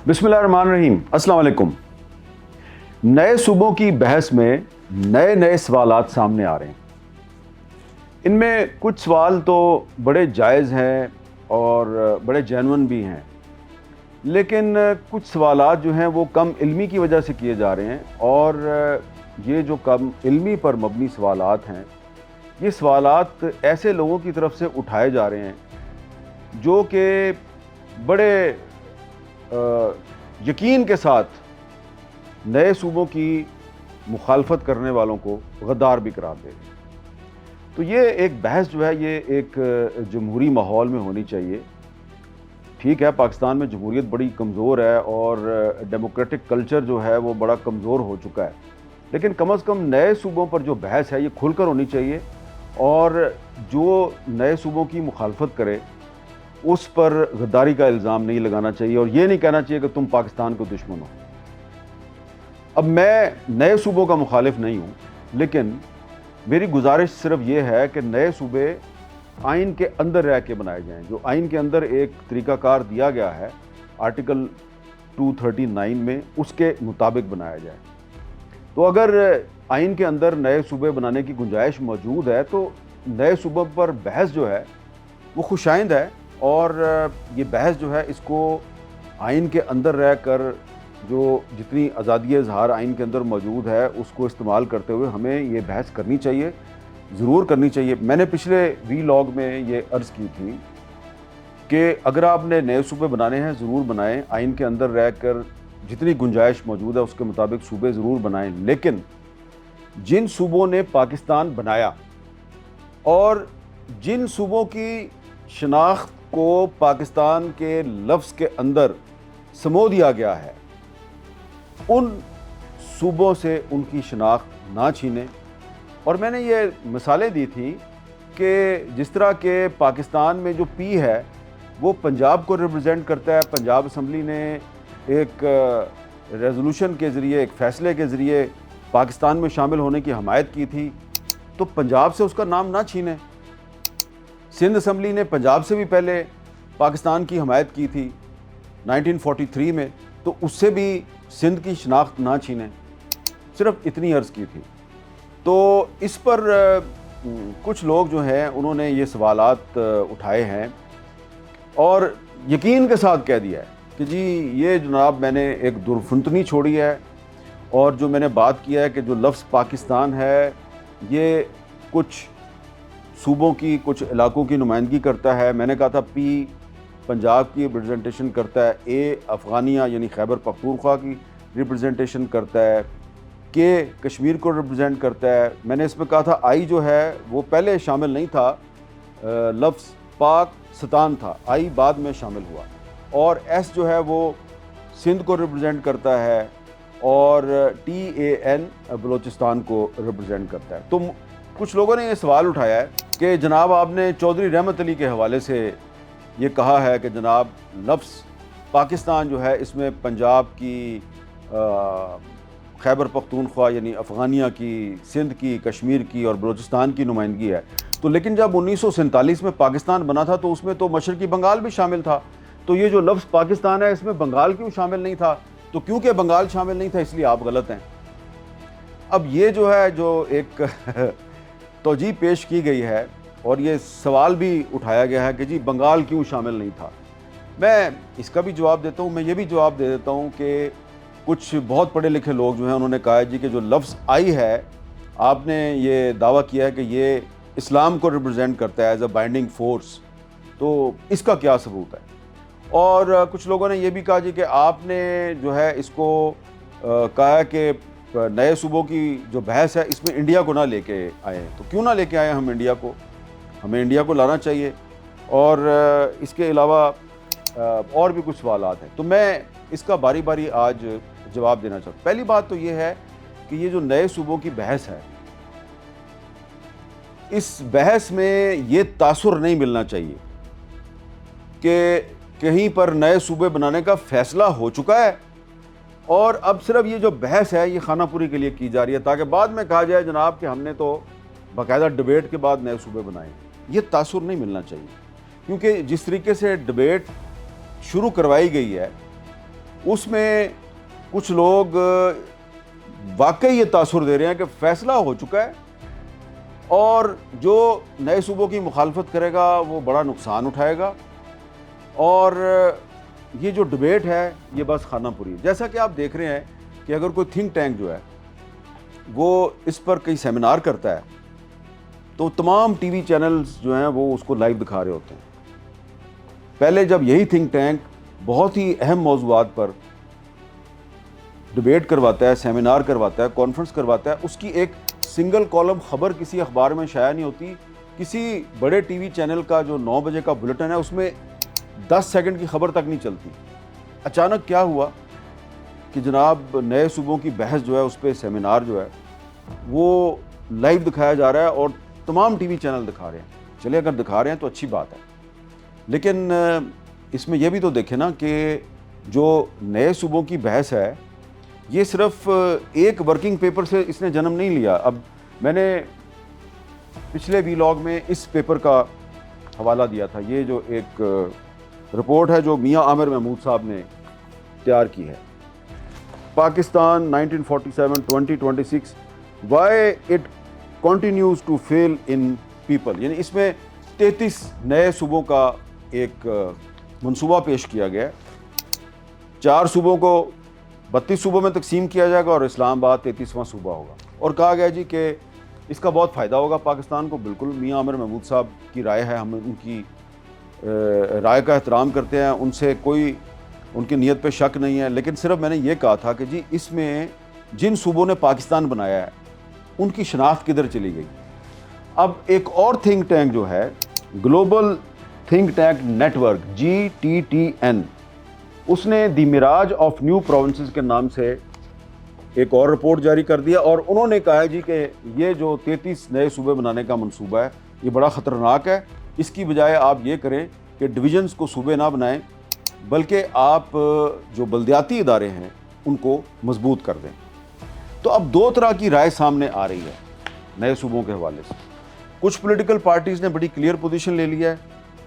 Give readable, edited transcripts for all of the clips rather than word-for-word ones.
بسم اللہ الرحمن الرحیم۔ السلام علیکم۔ نئے صوبوں کی بحث میں نئے سوالات سامنے آ رہے ہیں۔ ان میں کچھ سوال تو بڑے جائز ہیں اور بڑے جینون بھی ہیں، لیکن کچھ سوالات جو ہیں وہ کم علمی کی وجہ سے کیے جا رہے ہیں، اور یہ جو کم علمی پر مبنی سوالات ہیں، یہ سوالات ایسے لوگوں کی طرف سے اٹھائے جا رہے ہیں جو کہ بڑے یقین کے ساتھ نئے صوبوں کی مخالفت کرنے والوں کو غدار بھی قرار دے رہے ہیں۔ تو یہ ایک بحث جو ہے یہ ایک جمہوری ماحول میں ہونی چاہیے۔ ٹھیک ہے، پاکستان میں جمہوریت بڑی کمزور ہے اور ڈیموکریٹک کلچر جو ہے وہ بڑا کمزور ہو چکا ہے، لیکن کم از کم نئے صوبوں پر جو بحث ہے یہ کھل کر ہونی چاہیے، اور جو نئے صوبوں کی مخالفت کرے اس پر غداری کا الزام نہیں لگانا چاہیے، اور یہ نہیں کہنا چاہیے کہ تم پاکستان کو دشمن ہو۔ اب میں نئے صوبوں کا مخالف نہیں ہوں، لیکن میری گزارش صرف یہ ہے کہ نئے صوبے آئین کے اندر رہ کے بنائے جائیں۔ جو آئین کے اندر ایک طریقہ کار دیا گیا ہے آرٹیکل 239 میں، اس کے مطابق بنایا جائے۔ تو اگر آئین کے اندر نئے صوبے بنانے کی گنجائش موجود ہے تو نئے صوبوں پر بحث جو ہے وہ خوش آئند ہے، اور یہ بحث جو ہے اس کو آئین کے اندر رہ کر جو جتنی آزادی اظہار آئین کے اندر موجود ہے اس کو استعمال کرتے ہوئے ہمیں یہ بحث کرنی چاہیے، ضرور کرنی چاہیے۔ میں نے پچھلے وی لاگ میں یہ عرض کی تھی کہ اگر آپ نے نئے صوبے بنانے ہیں ضرور بنائیں، آئین کے اندر رہ کر جتنی گنجائش موجود ہے اس کے مطابق صوبے ضرور بنائیں، لیکن جن صوبوں نے پاکستان بنایا اور جن صوبوں کی شناخت کو پاکستان کے لفظ کے اندر سمو دیا گیا ہے، ان صوبوں سے ان کی شناخت نہ چھینیں۔ اور میں نے یہ مثالیں دی تھی کہ جس طرح کہ پاکستان میں جو پی ہے وہ پنجاب کو ریپرزینٹ کرتا ہے، پنجاب اسمبلی نے ایک ریزولوشن کے ذریعے، ایک فیصلے کے ذریعے پاکستان میں شامل ہونے کی حمایت کی تھی، تو پنجاب سے اس کا نام نہ چھینیں۔ سندھ اسمبلی نے پنجاب سے بھی پہلے پاکستان کی حمایت کی تھی 1943 میں، تو اس سے بھی سندھ کی شناخت نہ چھینیں۔ صرف اتنی عرض کی تھی۔ تو اس پر کچھ لوگ جو ہیں انہوں نے یہ سوالات اٹھائے ہیں اور یقین کے ساتھ کہہ دیا ہے کہ جی یہ جناب میں نے ایک درفنتنی چھوڑی ہے، اور جو میں نے بات کیا ہے کہ جو لفظ پاکستان ہے یہ کچھ صوبوں کی، کچھ علاقوں کی نمائندگی کرتا ہے۔ میں نے کہا تھا پی پنجاب کی ریپرزنٹیشن کرتا ہے، اے افغانیہ یعنی خیبر پختونخوا کی ریپرزنٹیشن کرتا ہے، کے کشمیر کو ریپرزینٹ کرتا ہے۔ میں نے اس میں کہا تھا آئی جو ہے وہ پہلے شامل نہیں تھا، لفظ پاکستان تھا، آئی بعد میں شامل ہوا، اور ایس جو ہے وہ سندھ کو ریپرزینٹ کرتا ہے، اور ٹی اے این بلوچستان کو ریپرزینٹ کرتا ہے۔ تو کچھ لوگوں نے یہ سوال اٹھایا ہے کہ جناب آپ نے چودھری رحمت علی کے حوالے سے یہ کہا ہے کہ جناب لفظ پاکستان جو ہے اس میں پنجاب کی، خیبر پختونخوا یعنی افغانیہ کی، سندھ کی، کشمیر کی اور بلوچستان کی نمائندگی ہے۔ تو لیکن جب 1947 میں پاکستان بنا تھا تو اس میں تو مشرقی بنگال بھی شامل تھا، تو یہ جو لفظ پاکستان ہے اس میں بنگال کیوں شامل نہیں تھا؟ تو کیونکہ بنگال شامل نہیں تھا اس لیے آپ غلط ہیں۔ اب یہ جو ہے جو ایک توجیہ پیش کی گئی ہے، اور یہ سوال بھی اٹھایا گیا ہے کہ جی بنگال کیوں شامل نہیں تھا، میں اس کا بھی جواب دیتا ہوں۔ میں یہ بھی جواب دے دیتا ہوں کہ کچھ بہت پڑھے لکھے لوگ جو ہیں انہوں نے کہا ہے جی کہ جو لفظ آئی ہے، آپ نے یہ دعویٰ کیا ہے کہ یہ اسلام کو ریپرزینٹ کرتا ہے ایز اے بائنڈنگ فورس، تو اس کا کیا ثبوت ہے؟ اور کچھ لوگوں نے یہ بھی کہا جی کہ آپ نے جو ہے اس کو کہا ہے کہ نئے صوبوں کی جو بحث ہے اس میں انڈیا کو نہ لے کے آئے ہیں، تو کیوں نہ لے کے آئے ہم انڈیا کو؟ ہمیں انڈیا کو لانا چاہیے۔ اور اس کے علاوہ اور بھی کچھ سوالات ہیں، تو میں اس کا باری باری آج جواب دینا چاہتا ہوں۔ پہلی بات تو یہ ہے کہ یہ جو نئے صوبوں کی بحث ہے، اس بحث میں یہ تاثر نہیں ملنا چاہیے کہ کہیں پر نئے صوبے بنانے کا فیصلہ ہو چکا ہے اور اب صرف یہ جو بحث ہے یہ خانہ پوری کے لیے کی جا رہی ہے، تاکہ بعد میں کہا جائے جناب کہ ہم نے تو باقاعدہ ڈبیٹ کے بعد نئے صوبے بنائے۔ یہ تاثر نہیں ملنا چاہیے، کیونکہ جس طریقے سے ڈبیٹ شروع کروائی گئی ہے اس میں کچھ لوگ واقعی یہ تاثر دے رہے ہیں کہ فیصلہ ہو چکا ہے اور جو نئے صوبوں کی مخالفت کرے گا وہ بڑا نقصان اٹھائے گا، اور یہ جو ڈبیٹ ہے یہ بس خانہ پوری۔ جیسا کہ آپ دیکھ رہے ہیں کہ اگر کوئی تھنک ٹینک جو ہے وہ اس پر کئی سیمینار کرتا ہے تو تمام ٹی وی چینلز جو ہیں وہ اس کو لائیو دکھا رہے ہوتے ہیں۔ پہلے جب یہی تھنک ٹینک بہت ہی اہم موضوعات پر ڈبیٹ کرواتا ہے، سیمینار کرواتا ہے، کانفرنس کرواتا ہے، اس کی ایک سنگل کالم خبر کسی اخبار میں شائع نہیں ہوتی۔ کسی بڑے ٹی وی چینل کا جو 9 بجے کا بلیٹن ہے اس میں 10 سیکنڈ کی خبر تک نہیں چلتی۔ اچانک کیا ہوا کہ جناب نئے صوبوں کی بحث جو ہے اس پہ سیمینار جو ہے وہ لائیو دکھایا جا رہا ہے اور تمام ٹی وی چینل دکھا رہے ہیں۔ چلے اگر دکھا رہے ہیں تو اچھی بات ہے، لیکن اس میں یہ بھی تو دیکھیں نا کہ جو نئے صوبوں کی بحث ہے یہ صرف ایک ورکنگ پیپر سے اس نے جنم نہیں لیا۔ اب میں نے پچھلے ویلاگ میں اس پیپر کا حوالہ دیا تھا، یہ جو ایک رپورٹ ہے جو میاں عامر محمود صاحب نے تیار کی ہے، Pakistan 1947-2026 why it continues to fail in people, یعنی اس میں 33 نئے صوبوں کا ایک منصوبہ پیش کیا گیا ہے۔ 4 صوبوں کو 32 صوبوں میں تقسیم کیا جائے گا اور اسلام آباد 33واں صوبہ ہوگا، اور کہا گیا جی کہ اس کا بہت فائدہ ہوگا پاکستان کو۔ بالکل میاں عامر محمود صاحب کی رائے ہے، ہم ان کی رائے کا احترام کرتے ہیں، ان سے کوئی ان کی نیت پہ شک نہیں ہے، لیکن صرف میں نے یہ کہا تھا کہ جی اس میں جن صوبوں نے پاکستان بنایا ہے ان کی شناخت کدھر چلی گئی۔ اب ایک اور تھنک ٹینک جو ہے global think tank network GTTN، اس نے دی میراج آف نیو پروونسز کے نام سے ایک اور رپورٹ جاری کر دیا، اور انہوں نے کہا جی کہ یہ جو 33 نئے صوبے بنانے کا منصوبہ ہے یہ بڑا خطرناک ہے، اس کی بجائے آپ یہ کریں کہ ڈویژنز کو صوبے نہ بنائیں بلکہ آپ جو بلدیاتی ادارے ہیں ان کو مضبوط کر دیں۔ تو اب 2 طرح کی رائے سامنے آ رہی ہے نئے صوبوں کے حوالے سے۔ کچھ پولیٹیکل پارٹیز نے بڑی کلیئر پوزیشن لے لیا ہے،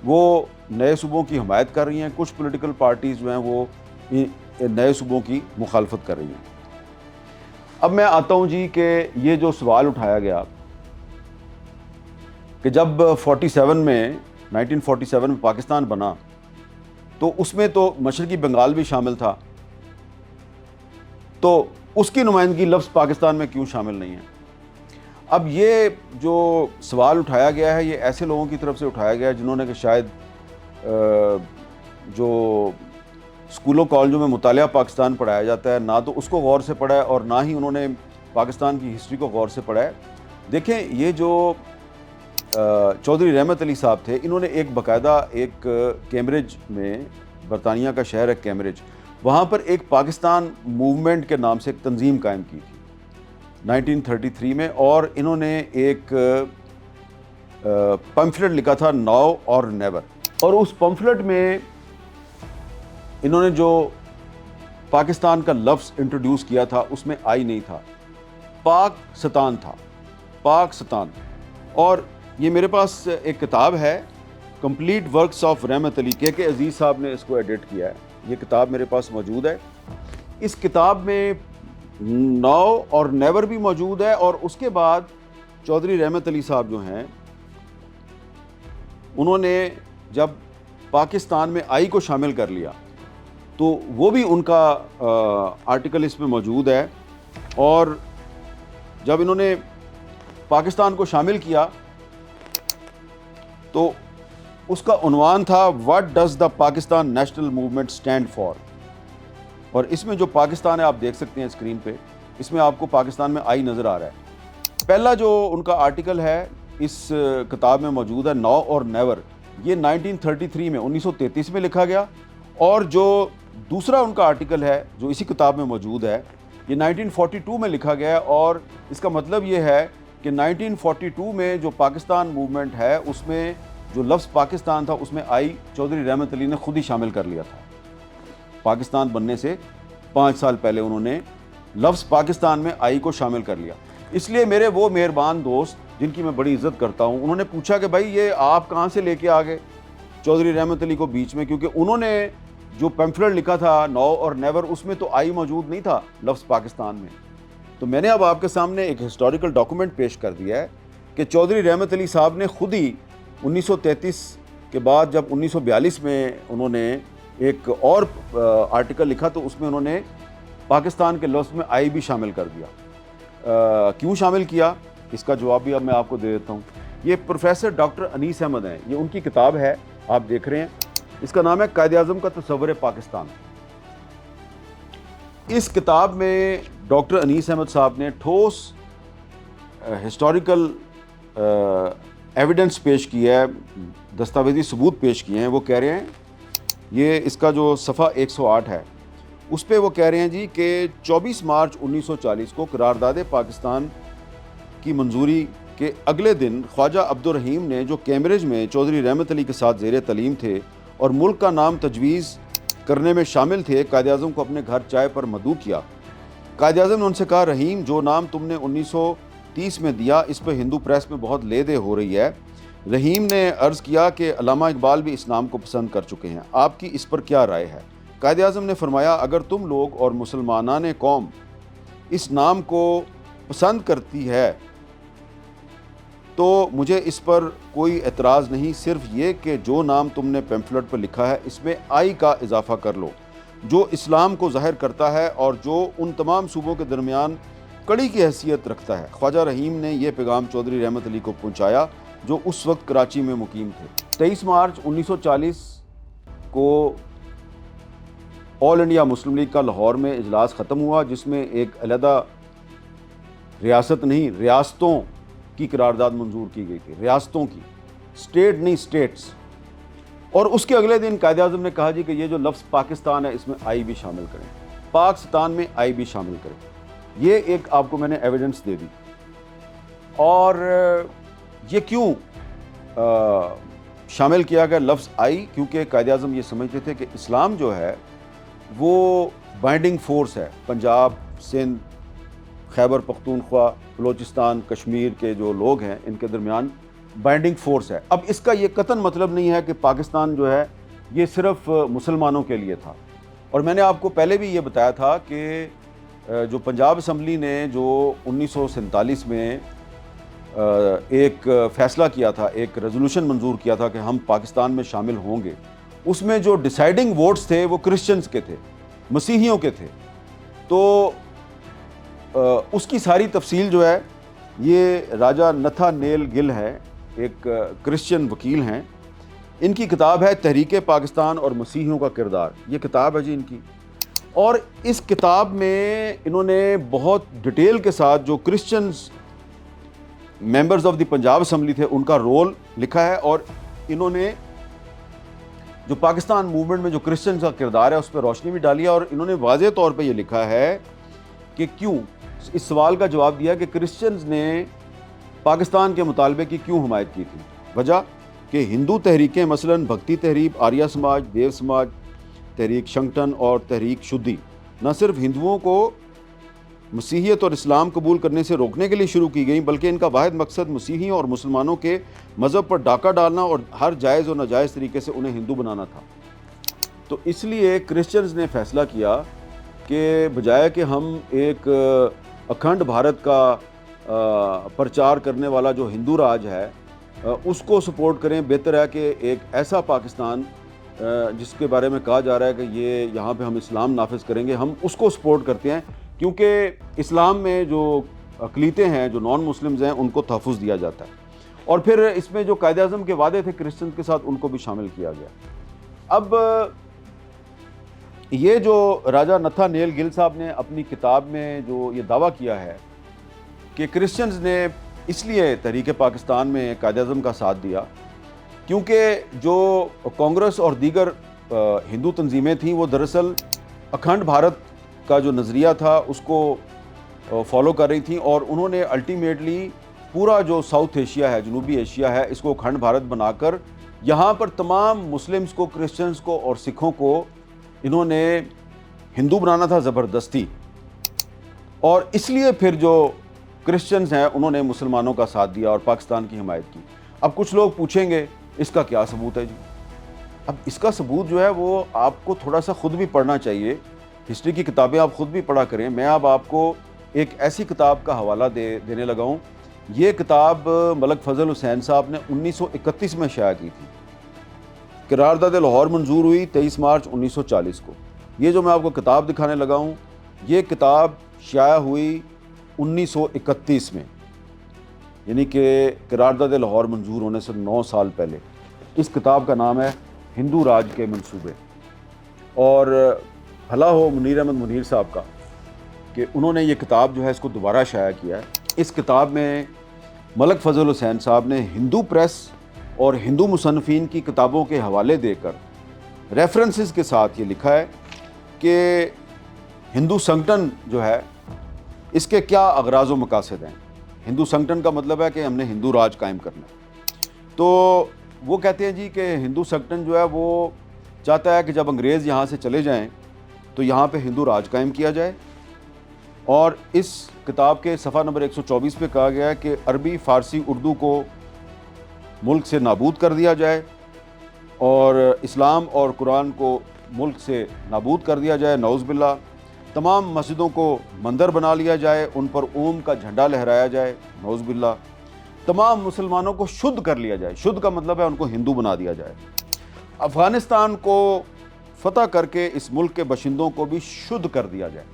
وہ نئے صوبوں کی حمایت کر رہی ہیں، کچھ پولیٹیکل پارٹیز جو ہیں وہ نئے صوبوں کی مخالفت کر رہی ہیں۔ اب میں آتا ہوں جی کہ یہ جو سوال اٹھایا گیا کہ جب 1947 میں پاکستان بنا تو اس میں تو مشرقی بنگال بھی شامل تھا، تو اس کی نمائندگی لفظ پاکستان میں کیوں شامل نہیں ہے؟ اب یہ جو سوال اٹھایا گیا ہے یہ ایسے لوگوں کی طرف سے اٹھایا گیا ہے جنہوں نے کہ شاید جو اسکولوں کالجوں میں مطالعہ پاکستان پڑھایا جاتا ہے نہ تو اس کو غور سے پڑھا ہے اور نہ ہی انہوں نے پاکستان کی ہسٹری کو غور سے پڑھا ہے۔ دیکھیں یہ جو چودھری رحمت علی صاحب تھے، انہوں نے ایک باقاعدہ ایک کیمبرج میں، برطانیہ کا شہر ہے کیمبرج، وہاں پر ایک پاکستان موومنٹ کے نام سے ایک تنظیم قائم کی تھی 1933 میں، اور انہوں نے ایک پمفلٹ لکھا تھا ناؤ اور نیور، اور اس پمفلٹ میں انہوں نے جو پاکستان کا لفظ انٹروڈیوس کیا تھا اس میں آئی نہیں تھا، پاکستان تھا، پاکستان۔ اور یہ میرے پاس ایک کتاب ہے complete works of Rahmat Ali, کے عزیز صاحب نے اس کو ایڈٹ کیا ہے، یہ کتاب میرے پاس موجود ہے۔ اس کتاب میں ناؤ اور نیور بھی موجود ہے، اور اس کے بعد چودھری رحمت علی صاحب جو ہیں انہوں نے جب پاکستان میں آئی کو شامل کر لیا تو وہ بھی ان کا آرٹیکل اس میں موجود ہے، اور جب انہوں نے پاکستان کو شامل کیا تو اس کا عنوان تھا what does the Pakistan national movement stand for, اور اس میں جو پاکستان ہے آپ دیکھ سکتے ہیں اسکرین پہ، اس میں آپ کو پاکستان میں آئی نظر آ رہا ہے۔ پہلا جو ان کا آرٹیکل ہے اس کتاب میں موجود ہے ناؤ اور نیور، یہ 1933 میں 1933 میں لکھا گیا، اور جو دوسرا ان کا آرٹیکل ہے جو اسی کتاب میں موجود ہے یہ 1942 میں لکھا گیا ہے، اور اس کا مطلب یہ ہے کہ 1942 میں جو پاکستان موومنٹ ہے اس میں جو لفظ پاکستان تھا اس میں آئی چودھری رحمت علی نے خود ہی شامل کر لیا تھا۔ پاکستان بننے سے 5 سال پہلے انہوں نے لفظ پاکستان میں آئی کو شامل کر لیا۔ اس لیے میرے وہ مہربان دوست جن کی میں بڑی عزت کرتا ہوں، انہوں نے پوچھا کہ بھائی یہ آپ کہاں سے لے کے آ گئے چودھری رحمت علی کو بیچ میں، کیونکہ انہوں نے جو پیمفلٹ لکھا تھا نو اور نیور، اس میں تو آئی موجود نہیں تھا لفظ پاکستان میں. تو میں نے اب آپ کے سامنے ایک ہسٹوریکل ڈاکومنٹ پیش کر دیا ہے کہ چودھری رحمت علی صاحب نے خود ہی 1933 کے بعد جب 1942 میں انہوں نے ایک اور آرٹیکل لکھا تو اس میں انہوں نے پاکستان کے لفظ میں آئی بھی شامل کر دیا. کیوں شامل کیا اس کا جواب بھی اب میں آپ کو دے دیتا ہوں. یہ پروفیسر ڈاکٹر انیس احمد ہیں، یہ ان کی کتاب ہے، آپ دیکھ رہے ہیں، اس کا نام ہے قائد اعظم کا تصور پاکستان. اس کتاب میں ڈاکٹر انیس احمد صاحب نے ٹھوس ہسٹوریکل ایویڈنس پیش کیا ہے، دستاویزی ثبوت پیش کیے ہیں. وہ کہہ رہے ہیں، یہ اس کا جو صفحہ 108 ہے اس پہ وہ کہہ رہے ہیں جی کہ 24 مارچ 1940 کو قرارداد پاکستان کی منظوری کے اگلے دن خواجہ عبدالرحیم نے، جو کیمبرج میں چودھری رحمت علی کے ساتھ زیر تعلیم تھے اور ملک کا نام تجویز کرنے میں شامل تھے، قائد اعظم کو اپنے گھر چائے پر مدعو کیا. قائد اعظم نے ان سے کہا، رحیم، جو نام تم نے 1930 میں دیا اس پہ ہندو پریس میں بہت لے دے ہو رہی ہے. رحیم نے عرض کیا کہ علامہ اقبال بھی اس نام کو پسند کر چکے ہیں، آپ کی اس پر کیا رائے ہے؟ قائد اعظم نے فرمایا، اگر تم لوگ اور مسلمانان قوم اس نام کو پسند کرتی ہے تو مجھے اس پر کوئی اعتراض نہیں، صرف یہ کہ جو نام تم نے پیمفلٹ پر لکھا ہے اس میں آئی کا اضافہ کر لو، جو اسلام کو ظاہر کرتا ہے اور جو ان تمام صوبوں کے درمیان کڑی کی حیثیت رکھتا ہے. خواجہ رحیم نے یہ پیغام چودھری رحمت علی کو پہنچایا جو اس وقت کراچی میں مقیم تھے. 23 مارچ 1940 کو آل انڈیا مسلم لیگ کا لاہور میں اجلاس ختم ہوا، جس میں ایک علیحدہ ریاست نہیں، ریاستوں کی قرارداد منظور کی گئی تھی، ریاستوں کی، اسٹیٹ نہیں، اسٹیٹس. اور اس کے اگلے دن قائد اعظم نے کہا جی کہ یہ جو لفظ پاکستان ہے اس میں آئی بھی شامل کریں، پاکستان میں آئی بھی شامل کریں. یہ ایک آپ کو میں نے ایویڈنس دے دی. اور یہ کیوں شامل کیا گیا لفظ آئی؟ کیونکہ قائد اعظم یہ سمجھتے تھے کہ اسلام جو ہے وہ بائنڈنگ فورس ہے. پنجاب، سندھ، خیبر پختونخوا، بلوچستان، کشمیر کے جو لوگ ہیں ان کے درمیان بائنڈنگ فورس ہے. اب اس کا یہ قطعاً مطلب نہیں ہے کہ پاکستان جو ہے یہ صرف مسلمانوں کے لیے تھا. اور میں نے آپ کو پہلے بھی یہ بتایا تھا کہ جو پنجاب اسمبلی نے جو 1947 میں ایک فیصلہ کیا تھا، ایک ریزولوشن منظور کیا تھا کہ ہم پاکستان میں شامل ہوں گے، اس میں جو ڈیسائیڈنگ ووٹس تھے وہ کرسچنز کے تھے، مسیحیوں کے تھے. تو اس کی ساری تفصیل جو ہے یہ راجہ نتھا نیل گل ہے، ایک کرسچن وکیل ہیں، ان کی کتاب ہے تحریک پاکستان اور مسیحیوں کا کردار. یہ کتاب ہے جی ان کی. اور اس کتاب میں انہوں نے بہت ڈیٹیل کے ساتھ جو Christians members of the Punjab assembly تھے ان کا رول لکھا ہے، اور انہوں نے جو پاکستان موومنٹ میں جو کرسچنز کا کردار ہے اس پہ روشنی بھی ڈالی ہے. اور انہوں نے واضح طور پہ یہ لکھا ہے کہ کیوں، اس سوال کا جواب دیا کہ کرسچنز نے پاکستان کے مطالبے کی کیوں حمایت کی تھی. وجہ کہ ہندو تحریکیں مثلاً بھکتی تحریک، آریہ سماج، دیو سماج، تحریک شنکٹن اور تحریک شدھی نہ صرف ہندوؤں کو مسیحیت اور اسلام قبول کرنے سے روکنے کے لیے شروع کی گئیں، بلکہ ان کا واحد مقصد مسیحیوں اور مسلمانوں کے مذہب پر ڈاکہ ڈالنا اور ہر جائز اور ناجائز طریقے سے انہیں ہندو بنانا تھا. تو اس لیے کرسچنز نے فیصلہ کیا کہ بجائے کہ ہم ایک اکھنڈ بھارت کا پرچار کرنے والا جو ہندو راج ہے اس کو سپورٹ کریں، بہتر ہے کہ ایک ایسا پاکستان جس کے بارے میں کہا جا رہا ہے کہ یہ یہاں پہ ہم اسلام نافذ کریں گے، ہم اس کو سپورٹ کرتے ہیں، کیونکہ اسلام میں جو اقلیتیں ہیں، جو نان مسلمز ہیں، ان کو تحفظ دیا جاتا ہے. اور پھر اس میں جو قائد اعظم کے وعدے تھے کرسچن کے ساتھ ان کو بھی شامل کیا گیا. اب یہ جو راجہ نتھا نیل گل صاحب نے اپنی کتاب میں جو یہ دعویٰ کیا ہے کہ کرسچنز نے اس لیے تحریک پاکستان میں قائد اعظم کا ساتھ دیا کیونکہ جو کانگریس اور دیگر ہندو تنظیمیں تھیں وہ دراصل اکھنڈ بھارت کا جو نظریہ تھا اس کو فالو کر رہی تھیں، اور انہوں نے الٹیمیٹلی پورا جو ساؤتھ ایشیا ہے، جنوبی ایشیا ہے، اس کو اکھنڈ بھارت بنا کر یہاں پر تمام مسلمز کو، کرسچنز کو اور سکھوں کو انہوں نے ہندو بنانا تھا زبردستی. اور اس لیے پھر جو کرسچنز ہیں انہوں نے مسلمانوں کا ساتھ دیا اور پاکستان کی حمایت کی. اب کچھ لوگ پوچھیں گے اس کا کیا ثبوت ہے جی؟ اب اس کا ثبوت جو ہے وہ آپ کو تھوڑا سا خود بھی پڑھنا چاہیے، ہسٹری کی کتابیں آپ خود بھی پڑھا کریں۔ میں اب آپ کو ایک ایسی کتاب کا حوالہ دینے لگا ہوں۔ یہ کتاب ملک فضل حسین صاحب نے 1931 میں شائع کی تھی۔ قرارداد لاہور منظور ہوئی 23 مارچ 1940 کو۔ یہ جو میں آپ کو کتاب دکھانے لگا ہوں، یہ کتاب شائع ہوئی 1931 میں، یعنی کہ قرارداد لاہور منظور ہونے سے 9 سال پہلے۔ اس کتاب کا نام ہے ہندو راج کے منصوبے، اور بھلا ہو منیر احمد منیر صاحب کا کہ انہوں نے یہ کتاب جو ہے اس کو دوبارہ شائع کیا ہے۔ اس کتاب میں ملک فضل حسین صاحب نے ہندو پریس اور ہندو مصنفین کی کتابوں کے حوالے دے کر ریفرنسز کے ساتھ یہ لکھا ہے کہ ہندو سنگٹن جو ہے اس کے کیا اغراض و مقاصد ہیں۔ ہندو سنگٹن کا مطلب ہے کہ ہم نے ہندو راج قائم کرنا ہے۔ تو وہ کہتے ہیں جی کہ ہندو سنگٹن جو ہے وہ چاہتا ہے کہ جب انگریز یہاں سے چلے جائیں تو یہاں پہ ہندو راج قائم کیا جائے، اور اس کتاب کے صفحہ نمبر 124 پہ کہا گیا ہے کہ عربی، فارسی، اردو کو ملک سے نابود کر دیا جائے، اور اسلام اور قرآن کو ملک سے نابود کر دیا جائے، نعوذ باللہ۔ تمام مسجدوں کو مندر بنا لیا جائے، ان پر اوم کا جھنڈا لہرایا جائے، نعوذ باللہ۔ تمام مسلمانوں کو شدھ کر لیا جائے، شدھ کا مطلب ہے ان کو ہندو بنا دیا جائے۔ افغانستان کو فتح کر کے اس ملک کے باشندوں کو بھی شدھ کر دیا جائے،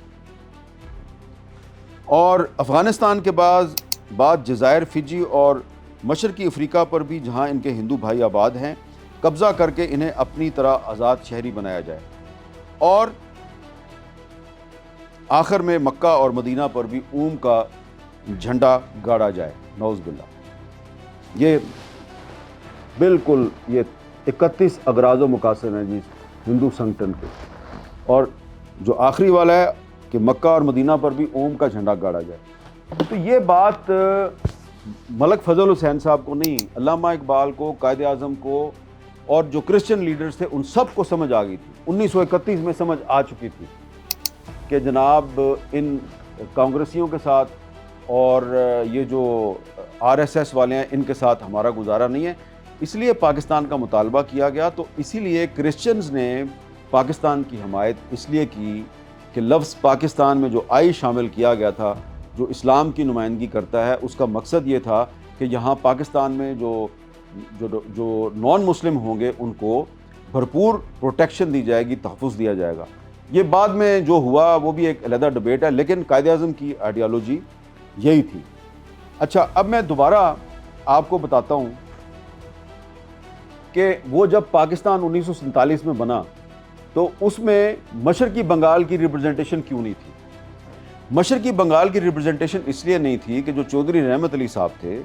اور افغانستان کے بعد جزائر فجی اور مشرقی افریقہ پر بھی جہاں ان کے ہندو بھائی آباد ہیں قبضہ کر کے انہیں اپنی طرح آزاد شہری بنایا جائے، اور آخر میں مکہ اور مدینہ پر بھی اوم کا جھنڈا گاڑا جائے، نعوذ باللہ۔ یہ بالکل یہ 31 اغراض و مقاصد ہیں جی ہندو سنگٹن کے، اور جو آخری والا ہے کہ مکہ اور مدینہ پر بھی اوم کا جھنڈا گاڑا جائے۔ تو یہ بات ملک فضل حسین صاحب کو نہیں، علامہ اقبال کو، قائد اعظم کو، اور جو کرسچن لیڈرز تھے ان سب کو سمجھ آ گئی تھی۔ 1931 میں سمجھ آ چکی تھی کہ جناب ان کانگریسیوں کے ساتھ اور یہ جو RSS والے ہیں ان کے ساتھ ہمارا گزارا نہیں ہے، اس لیے پاکستان کا مطالبہ کیا گیا۔ تو اسی لیے کرسچنز نے پاکستان کی حمایت اس لیے کی کہ لفظ پاکستان میں جو آئی شامل کیا گیا تھا جو اسلام کی نمائندگی کرتا ہے، اس کا مقصد یہ تھا کہ یہاں پاکستان میں جو نان مسلم ہوں گے ان کو بھرپور پروٹیکشن دی جائے گی، تحفظ دیا جائے گا۔ یہ بعد میں جو ہوا وہ بھی ایک علیحدہ ڈبیٹ ہے، لیکن قائد اعظم کی آئیڈیالوجی یہی تھی۔ اچھا، اب میں دوبارہ آپ کو بتاتا ہوں کہ وہ جب پاکستان 1947 میں بنا تو اس میں مشرقی بنگال کی ریپرزنٹیشن کیوں نہیں تھی؟ مشرقی بنگال کی ریپرزنٹیشن اس لیے نہیں تھی کہ جو چودھری رحمت علی صاحب تھے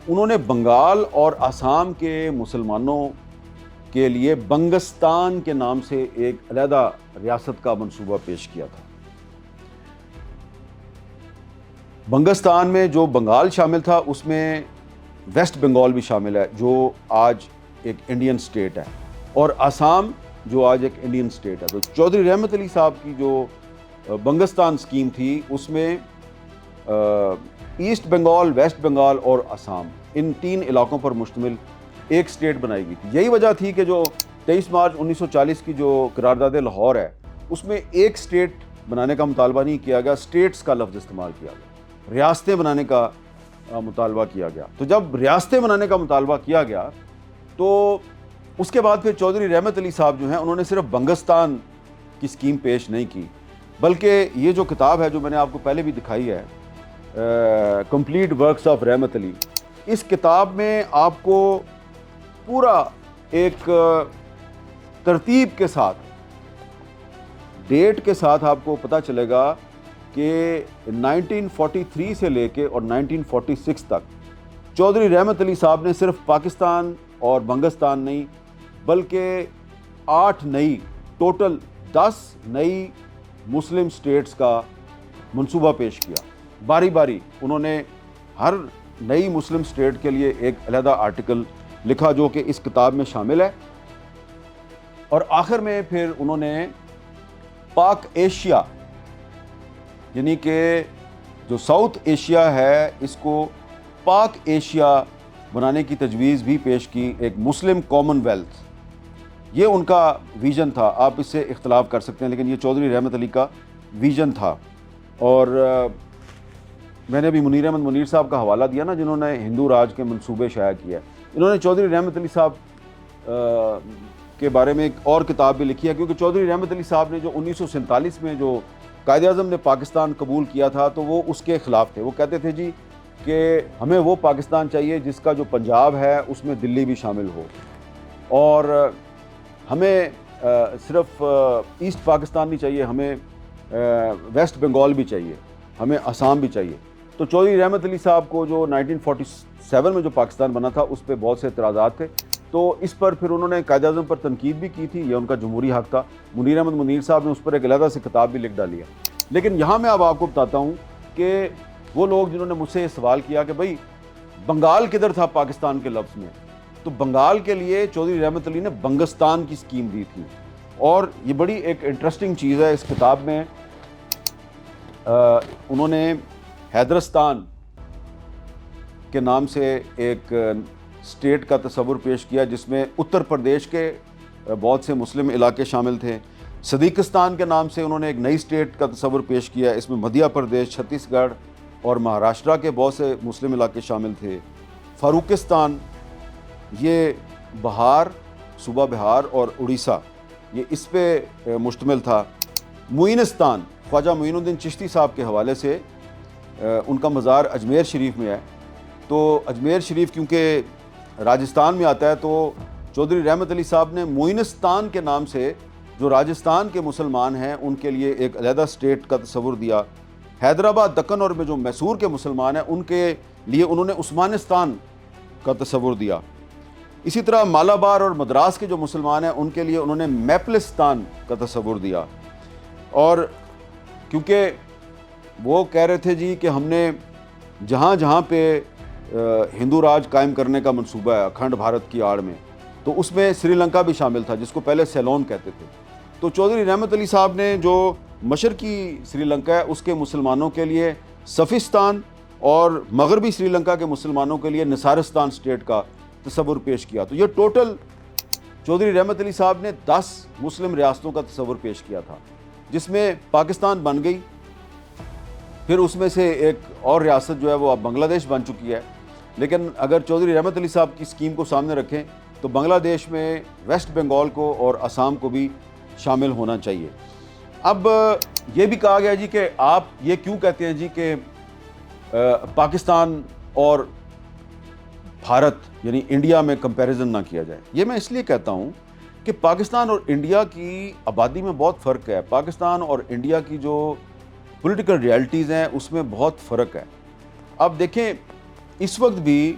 انہوں نے بنگال اور آسام کے مسلمانوں کے لیے بنگستان کے نام سے ایک علیحدہ ریاست کا منصوبہ پیش کیا تھا۔ بنگستان میں جو بنگال شامل تھا اس میں ویسٹ بنگال بھی شامل ہے جو آج ایک انڈین سٹیٹ ہے، اور آسام جو آج ایک انڈین سٹیٹ ہے۔ تو چودھری رحمت علی صاحب کی جو بنگستان سکیم تھی اس میں ایسٹ بنگال، ویسٹ بنگال اور آسام، ان 3 علاقوں پر مشتمل ایک سٹیٹ بنائی گئی تھی۔ یہی وجہ تھی کہ جو 23 مارچ 1940 کی جو قرارداد لاہور ہے اس میں ایک سٹیٹ بنانے کا مطالبہ نہیں کیا گیا، سٹیٹس کا لفظ استعمال کیا گیا، ریاستیں بنانے کا مطالبہ کیا گیا۔ تو جب ریاستیں بنانے کا مطالبہ کیا گیا تو اس کے بعد پھر چودھری رحمت علی صاحب جو ہیں انہوں نے صرف بنگستان کی سکیم پیش نہیں کی، بلکہ یہ جو کتاب ہے جو میں نے آپ کو پہلے بھی دکھائی ہے، complete works of Rahmat Ali, اس کتاب میں آپ کو پورا ایک ترتیب کے ساتھ، ڈیٹ کے ساتھ آپ کو پتہ چلے گا کہ 1943 سے لے کے اور 1946 تک چودھری رحمت علی صاحب نے صرف پاکستان اور بنگستان نہیں بلکہ 8 نئی، ٹوٹل 10 نئی مسلم سٹیٹس کا منصوبہ پیش کیا۔ باری باری انہوں نے ہر نئی مسلم سٹیٹ کے لیے ایک علیحدہ آرٹیکل لکھا جو کہ اس کتاب میں شامل ہے، اور آخر میں پھر انہوں نے پاک ایشیا، یعنی کہ جو ساؤتھ ایشیا ہے اس کو پاک ایشیا بنانے کی تجویز بھی پیش کی، ایک مسلم کامن ویلتھ۔ یہ ان کا ویژن تھا. آپ اس سے اختلاف کر سکتے ہیں لیکن یہ چودھری رحمت علی کا ویژن تھا. اور میں نے ابھی منیر احمد منیر صاحب کا حوالہ دیا نا، جنہوں نے ہندو راج کے منصوبے شائع کیا ہے. انہوں نے چودھری رحمت علی صاحب کے بارے میں ایک اور کتاب بھی لکھی ہے، کیونکہ چودھری رحمت علی صاحب نے جو 1947 میں جو قائد اعظم نے پاکستان قبول کیا تھا تو وہ اس کے خلاف تھے. وہ کہتے تھے جی کہ ہمیں وہ پاکستان چاہیے جس کا جو پنجاب ہے اس میں دلی بھی شامل ہو، اور ہمیں صرف ایسٹ پاکستان نہیں چاہیے، ہمیں ویسٹ بنگال بھی چاہیے، ہمیں آسام بھی چاہیے. تو چودھری رحمت علی صاحب کو جو 1947 میں جو پاکستان بنا تھا اس پہ بہت سے اعتراضات تھے، تو اس پر پھر انہوں نے قائد اعظم پر تنقید بھی کی تھی. یہ ان کا جمہوری حق تھا. منیر احمد منیر صاحب نے اس پر ایک علیحدہ سے کتاب بھی لکھ ڈالی ہے. لیکن یہاں میں اب آپ کو بتاتا ہوں کہ وہ لوگ جنہوں نے مجھ سے یہ سوال کیا کہ بھائی بنگال کدھر تھا پاکستان کے لفظ میں، تو بنگال کے لیے چودھری رحمت علی نے بنگستان کی اسکیم دی تھی. اور یہ بڑی ایک انٹرسٹنگ چیز ہے، اس کتاب میں انہوں نے حیدرستان کے نام سے ایک اسٹیٹ کا تصور پیش کیا جس میں اتر پردیش کے بہت سے مسلم علاقے شامل تھے. صدیقستان کے نام سے انہوں نے ایک نئی اسٹیٹ کا تصور پیش کیا، اس میں مدھیہ پردیش، چھتیس گڑھ اور مہاراشٹرا کے بہت سے مسلم علاقے شامل تھے. فاروقستان یہ بہار، صوبہ بہار اور اڑیسہ، یہ اس پہ مشتمل تھا. معینستان خواجہ معین الدین چشتی صاحب کے حوالے سے ان کا مزار اجمیر شریف میں ہے. تو اجمیر شریف کیونکہ راجستھان میں آتا ہے تو چودھری رحمت علی صاحب نے معینستان کے نام سے جو راجستھان کے مسلمان ہیں ان کے لیے ایک علیحدہ اسٹیٹ کا تصور دیا. حیدرآباد، دکن اور میں جو میسور کے مسلمان ہیں ان کے لیے انہوں نے عثمانستان کا تصور دیا. اسی طرح مالابار اور مدراس کے جو مسلمان ہیں ان کے لیے انہوں نے میپلستان کا تصور دیا. اور کیونکہ وہ کہہ رہے تھے جی کہ ہم نے جہاں جہاں پہ ہندو راج قائم کرنے کا منصوبہ ہے اکھنڈ بھارت کی آڑ میں، تو اس میں سری لنکا بھی شامل تھا جس کو پہلے سیلون کہتے تھے. تو چودھری رحمت علی صاحب نے جو مشرقی سری لنکا ہے اس کے مسلمانوں کے لیے صفستان اور مغربی سری لنکا کے مسلمانوں کے لیے نصارستان اسٹیٹ کا تصور پیش کیا. تو یہ ٹوٹل چودھری رحمت علی صاحب نے 10 مسلم ریاستوں کا تصور پیش کیا تھا، جس میں پاکستان بن گئی. پھر اس میں سے ایک اور ریاست جو ہے وہ اب بنگلہ دیش بن چکی ہے. لیکن اگر چودھری رحمت علی صاحب کی اسکیم کو سامنے رکھیں تو بنگلہ دیش میں ویسٹ بنگال کو اور آسام کو بھی شامل ہونا چاہیے. اب یہ بھی کہا گیا جی کہ آپ یہ کیوں کہتے ہیں جی کہ پاکستان اور بھارت یعنی انڈیا میں کمپیریزن نہ کیا جائے. یہ میں اس لیے کہتا ہوں کہ پاکستان اور انڈیا کی آبادی میں بہت فرق ہے. پاکستان اور انڈیا کی جو پولیٹیکل ریالٹیز ہیں اس میں بہت فرق ہے. اب دیکھیں اس وقت بھی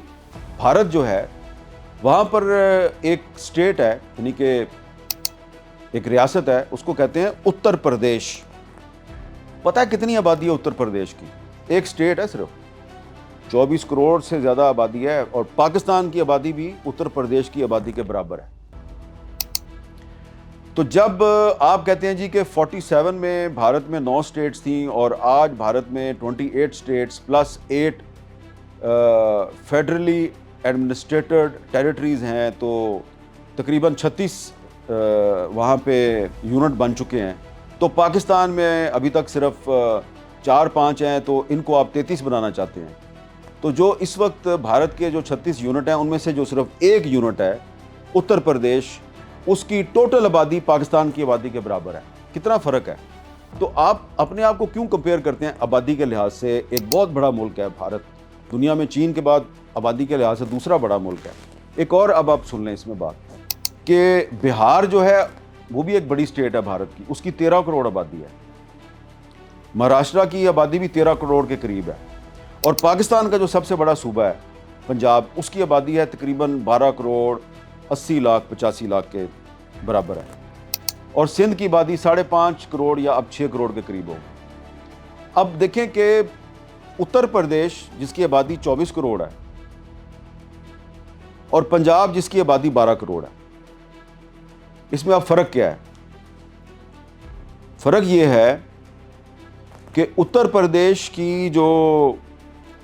بھارت جو ہے وہاں پر ایک اسٹیٹ ہے یعنی کہ ایک ریاست ہے، اس کو کہتے ہیں اتر پردیش. پتہ ہے کتنی آبادی ہے اتر پردیش کی؟ ایک اسٹیٹ ہے صرف، 24 کروڑ سے زیادہ آبادی ہے، اور پاکستان کی آبادی بھی اتر پردیش کی آبادی کے برابر ہے. تو جب آپ کہتے ہیں جی کہ 47 میں بھارت میں 9 اسٹیٹس تھیں اور آج بھارت میں 28 اسٹیٹس پلس 8 فیڈرلی ایڈمنسٹریٹڈ ٹیریٹریز ہیں، تو تقریباً 36 وہاں پہ یونٹ بن چکے ہیں. تو پاکستان میں ابھی تک صرف 4-5 ہیں، تو ان کو آپ 33 بنانا چاہتے ہیں. تو جو اس وقت بھارت کے جو 36 یونٹ ہیں ان میں سے جو صرف ایک یونٹ ہے اتر پردیش، اس کی ٹوٹل آبادی پاکستان کی آبادی کے برابر ہے. کتنا فرق ہے. تو آپ اپنے آپ کو کیوں کمپیئر کرتے ہیں؟ آبادی کے لحاظ سے ایک بہت بڑا ملک ہے بھارت، دنیا میں چین کے بعد آبادی کے لحاظ سے دوسرا بڑا ملک ہے. ایک اور اب آپ سن لیں اس میں بات کہ بہار جو ہے وہ بھی ایک بڑی اسٹیٹ ہے بھارت کی، اس کی 13 کروڑ آبادی ہے. مہاراشٹرا کی آبادی بھی 13 کروڑ کے قریب ہے. اور پاکستان کا جو سب سے بڑا صوبہ ہے پنجاب، اس کی آبادی ہے تقریباً 12 کروڑ 80 لاکھ 85 لاکھ کے برابر ہے. اور سندھ کی آبادی 5.5 کروڑ یا اب 6 کروڑ کے قریب ہو. اب دیکھیں کہ اتر پردیش جس کی آبادی 24 کروڑ ہے اور پنجاب جس کی آبادی 12 کروڑ ہے، اس میں اب فرق کیا ہے؟ فرق یہ ہے کہ اتر پردیش کی جو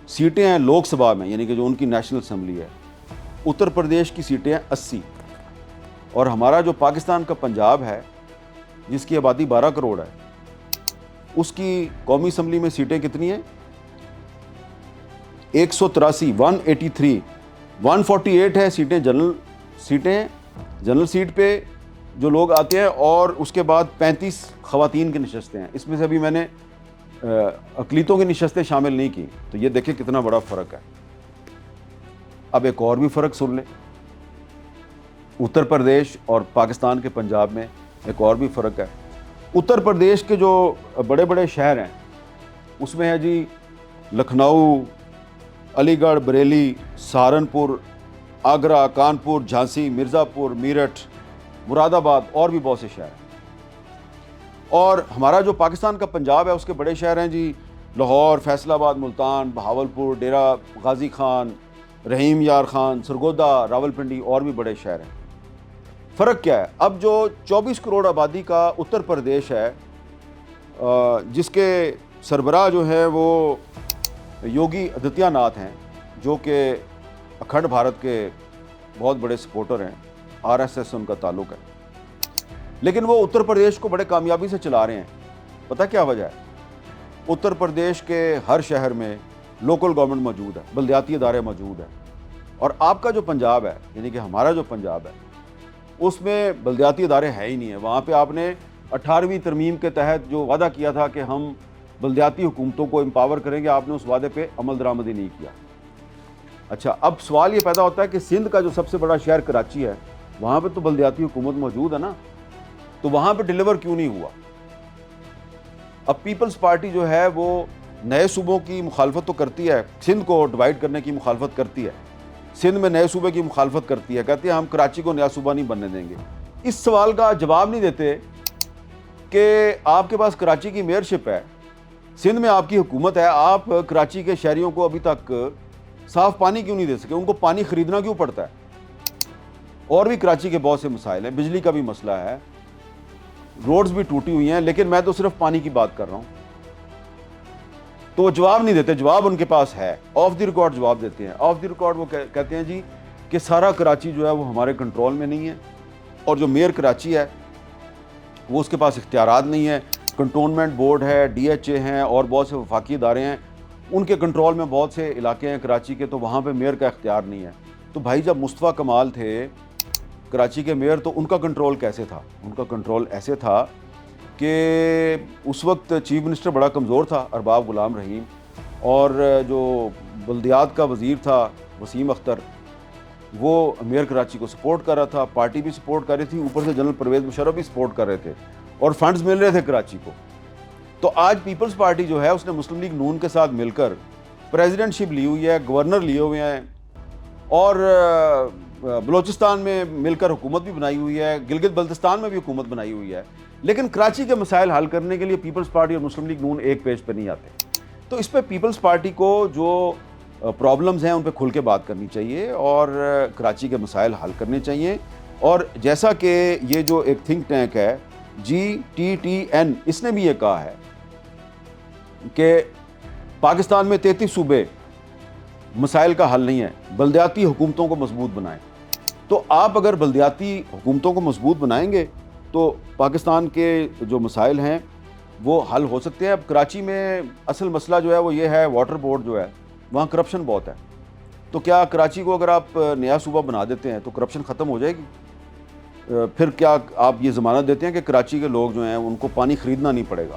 سیٹیں ہیں لوک سبھا میں، یعنی کہ جو ان کی نیشنل اسمبلی ہے، اتر پردیش کی سیٹیں ہیں 80، اور ہمارا جو پاکستان کا پنجاب ہے جس کی آبادی 12 کروڑ ہے، اس کی قومی اسمبلی میں سیٹیں کتنی ہیں؟ 183، 183، 148 ہے سیٹیں جنرل سیٹ پہ جو لوگ آتے ہیں، اور اس کے بعد 35 خواتین کی نشستیں ہیں۔ اس میں سے ابھی میں نے اقلیتوں کی نشستیں شامل نہیں کی، تو یہ دیکھیں کتنا بڑا فرق ہے۔ اب ایک اور بھی فرق سن لیں، اتر پردیش اور پاکستان کے پنجاب میں ایک اور بھی فرق ہے۔ اتر پردیش کے جو بڑے بڑے شہر ہیں اس میں ہے جی لکھنؤ، علی گڑھ، بریلی، سہارنپور، آگرہ، کانپور، جھانسی، مرزا پور، میرٹھ، مراد آباد اور بھی بہت سے شہر ہیں۔ اور ہمارا جو پاکستان کا پنجاب ہے اس کے بڑے شہر ہیں جی لاہور، فیصل آباد، ملتان، بہاولپور، ڈیرہ غازی خان، رحیم یار خان، سرگودا، راولپنڈی اور بھی بڑے شہر ہیں۔ فرق کیا ہے؟ اب جو 24 کروڑ آبادی کا اتر پردیش ہے، جس کے سربراہ جو ہیں وہ یوگی آدتیہ ناتھ ہیں، جو کہ اکھنڈ بھارت کے بہت بڑے سپورٹر ہیں، RSS سے ان کا تعلق ہے، لیکن وہ اتر پردیش کو بڑے کامیابی سے چلا رہے ہیں۔ پتہ کیا وجہ ہے؟ اتر پردیش کے ہر شہر میں لوکل گورنمنٹ موجود ہے، بلدیاتی ادارے موجود ہیں، اور آپ کا جو پنجاب ہے، یعنی کہ ہمارا جو پنجاب ہے، اس میں بلدیاتی ادارے ہے ہی نہیں ہیں۔ وہاں پہ آپ نے 18ویں ترمیم کے تحت جو وعدہ کیا تھا کہ ہم بلدیاتی حکومتوں کو امپاور کریں گے، آپ نے اس وعدے پہ عمل درآمدی نہیں کیا۔ اچھا، اب سوال یہ پیدا ہوتا ہے کہ سندھ کا جو سب سے بڑا شہر کراچی ہے، وہاں پہ تو بلدیاتی حکومت موجود ہے نا، تو وہاں پہ ڈیلیور کیوں نہیں ہوا؟ اب پیپلز پارٹی جو ہے وہ نئے صوبوں کی مخالفت تو کرتی ہے، سندھ کو ڈیوائیڈ کرنے کی مخالفت کرتی ہے، سندھ میں نئے صوبے کی مخالفت کرتی ہے، کہتے ہیں ہم کراچی کو نیا صوبہ نہیں بننے دیں گے۔ اس سوال کا جواب نہیں دیتے کہ آپ کے پاس کراچی کی میئرشپ ہے، سندھ میں آپ کی حکومت ہے، آپ کراچی کے شہریوں کو ابھی تک صاف پانی کیوں نہیں دے سکے؟ ان کو پانی خریدنا کیوں پڑتا ہے؟ اور بھی کراچی کے بہت سے مسائل ہیں، بجلی کا بھی مسئلہ ہے، روڈز بھی ٹوٹی ہوئی ہیں، لیکن میں تو صرف پانی کی بات کر رہا ہوں۔ تو وہ جواب نہیں دیتے، جواب ان کے پاس ہے، آف دی ریکارڈ جواب دیتے ہیں۔ آف دی ریکارڈ وہ کہتے ہیں جی کہ سارا کراچی جو ہے وہ ہمارے کنٹرول میں نہیں ہے، اور جو میئر کراچی ہے وہ اس کے پاس اختیارات نہیں ہے، کنٹونمنٹ بورڈ ہے، DHA ہیں، اور بہت سے وفاقی ادارے ہیں، ان کے کنٹرول میں بہت سے علاقے ہیں کراچی کے، تو وہاں پہ میئر کا اختیار نہیں ہے۔ تو بھائی جب مصطفیٰ کمال تھے کراچی کے میئر تو ان کا کنٹرول کیسے تھا؟ ان کا کنٹرول ایسے تھا کہ اس وقت چیف منسٹر بڑا کمزور تھا، ارباب غلام رحیم، اور جو بلدیات کا وزیر تھا وسیم اختر، وہ میئر کراچی کو سپورٹ کر رہا تھا، پارٹی بھی سپورٹ کر رہی تھی، اوپر سے جنرل پرویز مشرف بھی سپورٹ کر رہے تھے، اور فنڈز مل رہے تھے کراچی کو۔ تو آج پیپلز پارٹی جو ہے اس نے مسلم لیگ نون کے ساتھ مل کر پریزیڈنٹ شپ لی ہوئی ہے، گورنر لیے ہوئے ہیں، اور بلوچستان میں مل کر حکومت بھی بنائی ہوئی ہے، گلگت بلتستان میں بھی حکومت بنائی ہوئی ہے، لیکن کراچی کے مسائل حل کرنے کے لیے پیپلز پارٹی اور مسلم لیگ نون ایک پیج پہ نہیں آتے۔ تو اس پہ پیپلز پارٹی کو جو پرابلمز ہیں ان پہ کھل کے بات کرنی چاہیے، اور کراچی کے مسائل حل کرنے چاہیے۔ اور جیسا کہ یہ جو ایک تھنک ٹینک ہے GTTN، اس نے بھی یہ کہا ہے کہ پاکستان میں 33 صوبے مسائل کا حل نہیں ہے، بلدیاتی حکومتوں کو مضبوط بنائیں۔ تو آپ اگر بلدیاتی حکومتوں کو مضبوط بنائیں گے تو پاکستان کے جو مسائل ہیں وہ حل ہو سکتے ہیں۔ اب کراچی میں اصل مسئلہ جو ہے وہ یہ ہے، واٹر بورڈ جو ہے وہاں کرپشن بہت ہے، تو کیا کراچی کو اگر آپ نیا صوبہ بنا دیتے ہیں تو کرپشن ختم ہو جائے گی؟ پھر کیا آپ یہ ضمانت دیتے ہیں کہ کراچی کے لوگ جو ہیں ان کو پانی خریدنا نہیں پڑے گا؟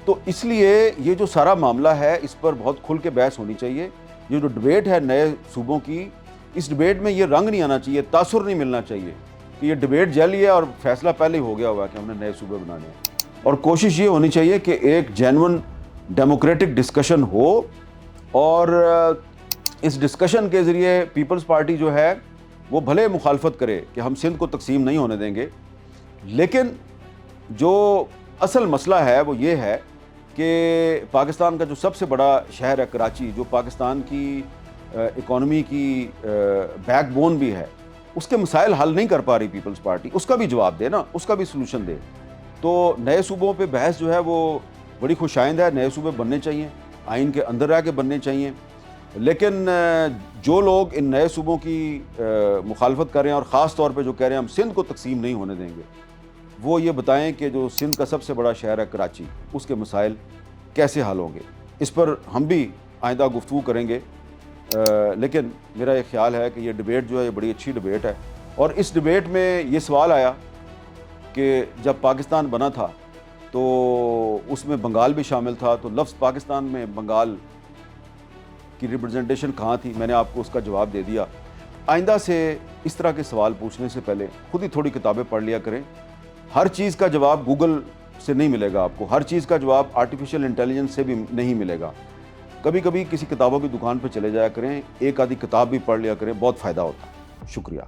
تو اس لیے یہ جو سارا معاملہ ہے اس پر بہت کھل کے بحث ہونی چاہیے۔ یہ جو ڈبیٹ ہے نئے صوبوں کی، اس ڈبیٹ میں یہ رنگ نہیں آنا چاہیے، تاثر نہیں ملنا چاہیے کہ یہ ڈبیٹ جیلی ہے اور فیصلہ پہلے ہی ہو گیا ہوا کہ ہم نے نئے صوبے بنانے ہیں۔ اور کوشش یہ ہونی چاہیے کہ ایک جینون ڈیموکریٹک ڈسکشن ہو، اور اس ڈسکشن کے ذریعے پیپلز پارٹی جو ہے وہ بھلے مخالفت کرے کہ ہم سندھ کو تقسیم نہیں ہونے دیں گے، لیکن جو اصل مسئلہ ہے وہ یہ ہے کہ پاکستان کا جو سب سے بڑا شہر ہے کراچی، جو پاکستان کی اکانومی کی بیک بون بھی ہے، اس کے مسائل حل نہیں کر پا رہی پیپلز پارٹی۔ اس کا بھی جواب دے نا، اس کا بھی سلوشن دے۔ تو نئے صوبوں پہ بحث جو ہے وہ بڑی خوش آئند ہے، نئے صوبے بننے چاہیے، آئین کے اندر رہ کے بننے چاہیے، لیکن جو لوگ ان نئے صوبوں کی مخالفت کر رہے ہیں اور خاص طور پہ جو کہہ رہے ہیں ہم سندھ کو تقسیم نہیں ہونے دیں گے، وہ یہ بتائیں کہ جو سندھ کا سب سے بڑا شہر ہے کراچی، اس کے مسائل کیسے حل ہوں گے۔ اس پر ہم بھی آئندہ گفتگو کریں گے، لیکن میرا یہ خیال ہے کہ یہ ڈبیٹ جو ہے یہ بڑی اچھی ڈبیٹ ہے، اور اس ڈبیٹ میں یہ سوال آیا کہ جب پاکستان بنا تھا تو اس میں بنگال بھی شامل تھا، تو لفظ پاکستان میں بنگال کی ریپرزنٹیشن کہاں تھی؟ میں نے آپ کو اس کا جواب دے دیا۔ آئندہ سے اس طرح کے سوال پوچھنے سے پہلے خود ہی تھوڑی کتابیں پڑھ لیا کریں۔ ہر چیز کا جواب گوگل سے نہیں ملے گا آپ کو، ہر چیز کا جواب آرٹیفیشل انٹیلیجنس سے بھی نہیں ملے گا۔ کبھی کبھی کسی کتابوں کی دکان پہ چلے جایا کریں، ایک آدھی کتاب بھی پڑھ لیا کریں، بہت فائدہ ہوتا ہے۔ شکریہ۔